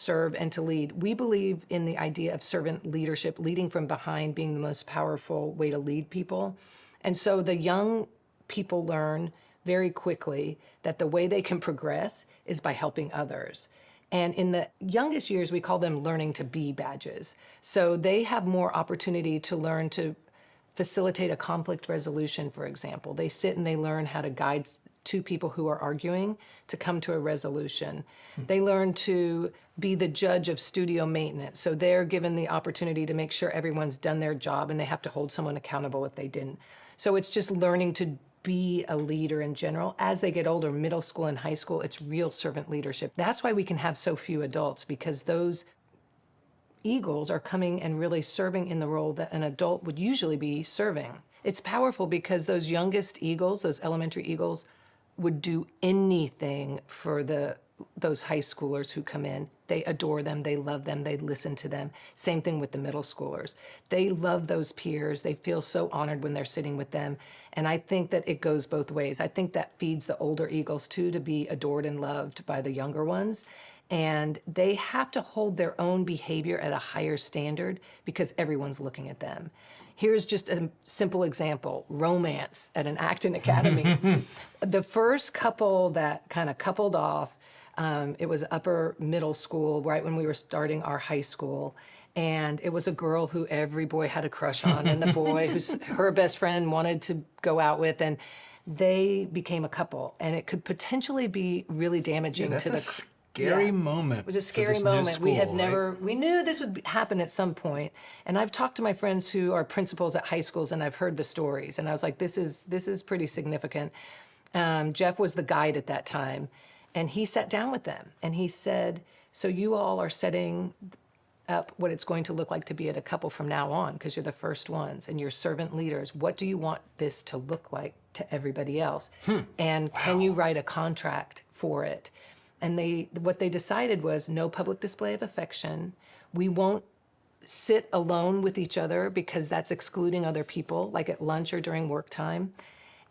serve and to lead. We believe in the idea of servant leadership, leading from behind being the most powerful way to lead people. And so the young people learn very quickly that the way they can progress is by helping others. And in the youngest years, we call them learning to be badges. So they have more opportunity to learn to facilitate a conflict resolution, for example. They sit and they learn how to guide two people who are arguing to come to a resolution. They learn to be the judge of studio maintenance. So they're given the opportunity to make sure everyone's done their job and they have to hold someone accountable if they didn't. So it's just learning to be a leader in general. As they get older, middle school and high school, it's real servant leadership. That's why we can have so few adults, because those eagles are coming and really serving in the role that an adult would usually be serving. It's powerful because those youngest eagles, those elementary eagles, would do anything for those high schoolers who come in. They adore them, they love them, they listen to them. Same thing with the middle schoolers. They love those peers. They feel so honored when they're sitting with them. And I think that it goes both ways. I think that feeds the older eagles too, to be adored and loved by the younger ones. And they have to hold their own behavior at a higher standard because everyone's looking at them. Here's just a simple example: romance at an Acton Academy. The first couple that kind of coupled off, it was upper middle school, right when we were starting our high school. And it was a girl who every boy had a crush on, and the boy who's her best friend wanted to go out with. And they became a couple, and it could potentially be really damaging to the scary moment. It was a scary moment. We had never, we knew this would happen at some point. And I've talked to my friends who are principals at high schools, and I've heard the stories. And I was like, this is pretty significant. Jeff was the guide at that time, and he sat down with them and he said, so you all are setting up what it's going to look like to be at a couple from now on, because you're the first ones and you're servant leaders. What do you want this to look like to everybody else? And can you write a contract for it? And what they decided was no public display of affection. We won't sit alone with each other because that's excluding other people, like at lunch or during work time.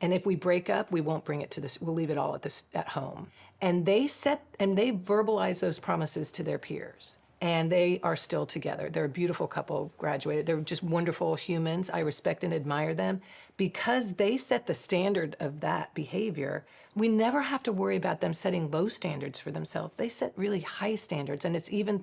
And if we break up, we won't bring it to this. We'll leave it all at home. And they verbalized those promises to their peers. And they are still together. They're a beautiful couple, graduated. They're just wonderful humans. I respect and admire them because they set the standard of that behavior. We never have to worry about them setting low standards for themselves. They set really high standards. And it's even